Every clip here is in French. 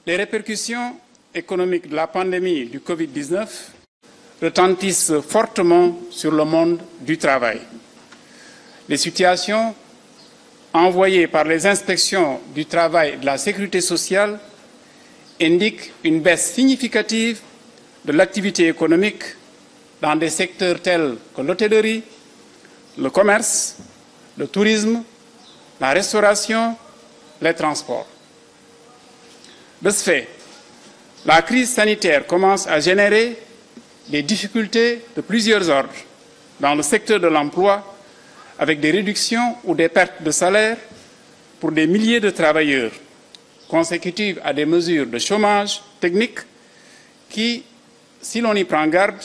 Les répercussions économiques de la pandémie du Covid-19 retentissent fortement sur le monde du travail. Les situations envoyées par les inspections du travail et de la sécurité sociale indiquent une baisse significative de l'activité économique dans des secteurs tels que l'hôtellerie, le commerce, le tourisme, la restauration, les transports. De ce fait, la crise sanitaire commence à générer des difficultés de plusieurs ordres dans le secteur de l'emploi, avec des réductions ou des pertes de salaire pour des milliers de travailleurs, consécutives à des mesures de chômage technique qui, si l'on y prend garde,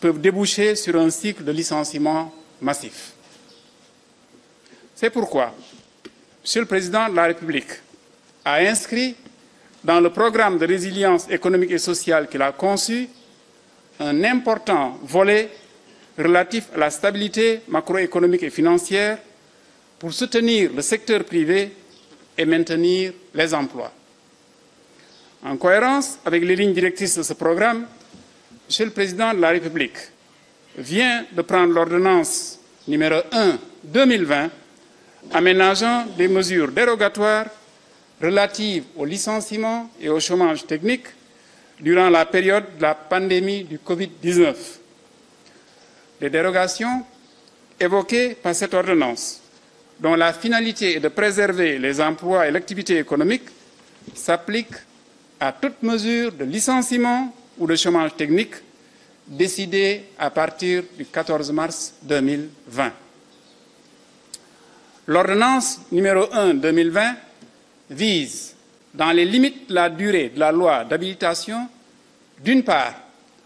peuvent déboucher sur un cycle de licenciement massif. C'est pourquoi, Monsieur le Président de la République a inscrit dans le programme de résilience économique et sociale qu'il a conçu un important volet relatif à la stabilité macroéconomique et financière pour soutenir le secteur privé et maintenir les emplois. En cohérence avec les lignes directrices de ce programme, Monsieur le Président de la République vient de prendre l'ordonnance numéro 1/2020 aménageant des mesures dérogatoires relatives au licenciement et au chômage technique durant la période de la pandémie du Covid-19. Les dérogations évoquées par cette ordonnance, dont la finalité est de préserver les emplois et l'activité économique, s'appliquent à toute mesure de licenciement ou de chômage technique décidée à partir du 14 mars 2020. L'ordonnance numéro 1/2020 vise, dans les limites de la durée de la loi d'habilitation, d'une part,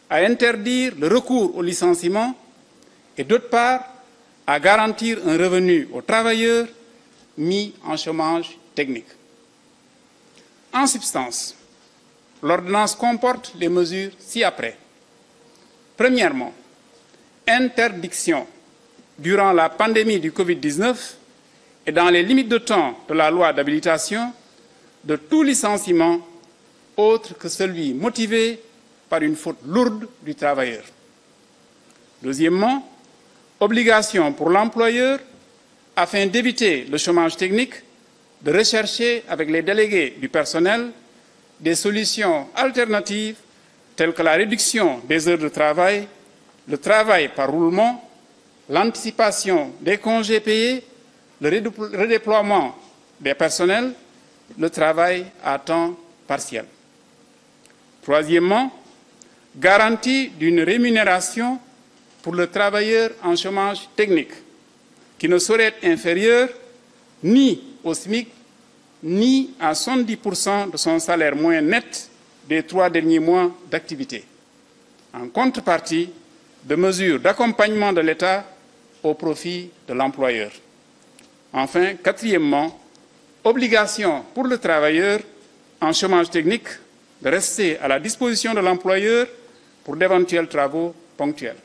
à interdire le recours au licenciement et d'autre part, à garantir un revenu aux travailleurs mis en chômage technique. En substance, l'ordonnance comporte les mesures ci-après. Premièrement, interdiction, durant la pandémie du Covid-19 et dans les limites de temps de la loi d'habilitation, de tout licenciement autre que celui motivé par une faute lourde du travailleur. Deuxièmement, obligation pour l'employeur, afin d'éviter le chômage technique, de rechercher avec les délégués du personnel des solutions alternatives telles que la réduction des heures de travail, le travail par roulement, l'anticipation des congés payés, le redéploiement des personnels, le travail à temps partiel. Troisièmement, garantie d'une rémunération pour le travailleur en chômage technique, qui ne saurait être inférieur ni au SMIC, ni à 70% de son salaire moyen net des 3 derniers mois d'activité, en contrepartie de mesures d'accompagnement de l'État au profit de l'employeur. Enfin, quatrièmement, obligation pour le travailleur en chômage technique de rester à la disposition de l'employeur pour d'éventuels travaux ponctuels.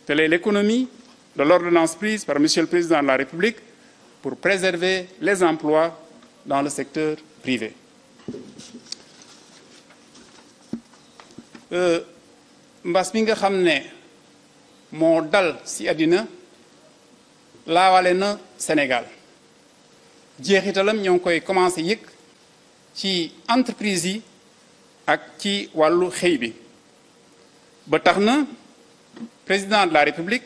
Telle est l'économie de l'ordonnance prise par Monsieur le Président de la République pour préserver les emplois dans le secteur privé. Mbas mi nga xam ne moo dal ci àddina laawale na Sénégal jeexitalam ñoo ngi koy commencé yëg ci entreprise yi ak ci wàllu xëy bi ba tax na président de la République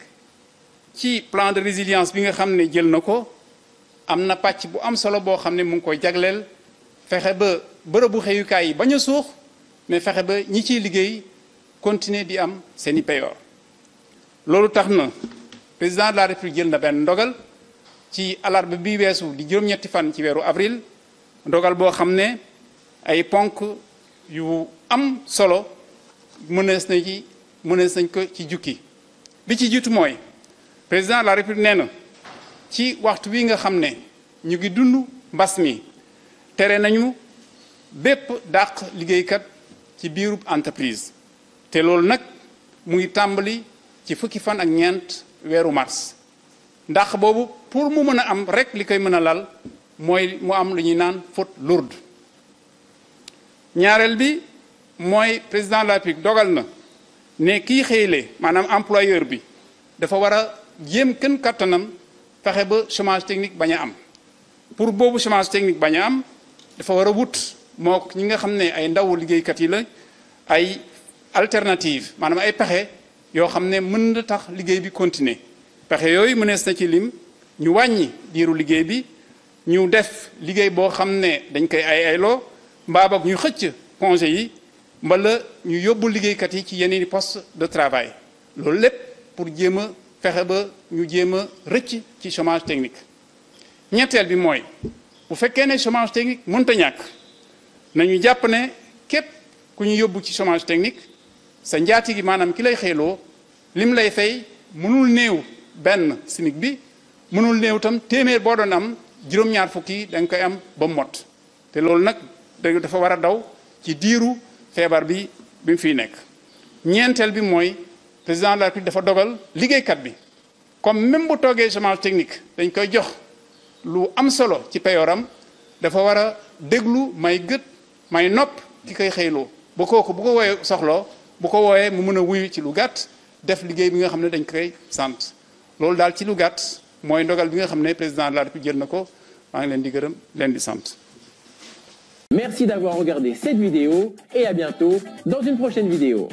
ci plan de résilience bi nga xam ne jël na ko am na pàcc bu am solo boo xam ne mu ngi koy jagleel fexe ba bërëbu xëyukaay yi bañ a suux mais fexe ba ñi ciy liggéey continuer di am seeni payoor loolu tax na président de la République jël na benn ndogal ci alarba bi weesu di juróom-ñetti fan ci weeru avril ndogal boo xam ne ay ponk yu am solo mënees nañ ko ci jukki bi ci jiitu mooy président de la République nee na ci waxtu wi nga xam ne ñu ngi dund mbas mi tere nañu bépp dàq liggéeykat ci biirub entreprise te loolu nag mu ngi tàmbali ci fukki fan ak ñeent weeru mars ndax boobu pour mu mën a am rek li koy mën a lal mooy mu am lu ñuy naan faute lourde. ñaareel bi mooy président de la République dogal na ne kii xëyle maanaam employeur bi dafa war a jéem kën kattanam fexe ba chômage technique bañ a am. pour boobu chômage technique bañ a am dafa war a wut moo ñi nga xam ne ay ndawu liggéeykat yi la ay alternative maanaam ay pexe yoo xam ne mën na tax liggéey bi continuer pexe yooyu mënees na ci lim ñu wàññi diiru liggéey bi ñu def liggéey boo xam ne dañ koy ayloo mbaa boog ñu xëcc congé yi mbala ñu yóbbu liggéeykat yi ci yeneen i poste de travail loolu lépp pour jéem a fexe ba ñu jéem a rëcc ci chômage technique. ñetteel bi mooy bu fekkee ne chômage technique mënta ñàkk nañu jàpp ne képp ku ñu yóbbu ci chômage technique sa njaati gi maanaam ki lay xeeloo lim lay fay mënul néew benn SMIC bi mënul néew tam téeméer boo doon am juróom-ñaar fukki da nga koy am ba mot te loolu nag dafa war a daw ci diiru feebar bi mu fiy nekk. ñeenteel bi mooy président de la République dafa dogal liggéeykat bi comme même bu toogee chômage technique dañ koy jox lu am solo ci peyooram dafa war a déglu may gët may nopp ki koy xëyloo ba kooku bu ko wooyee soxloo bu ko wooyee mu mën a wuyu ci lu gàtt def liggéey bi nga xam ne dañ koy sant loolu daal ci lu gàtt mooy ndogal bi nga xam ne président de la République jël na ko maa ngi leen di gërëm leen di sant. Merci d'avoir regardé cette vidéo et à bientôt dans une prochaine vidéo.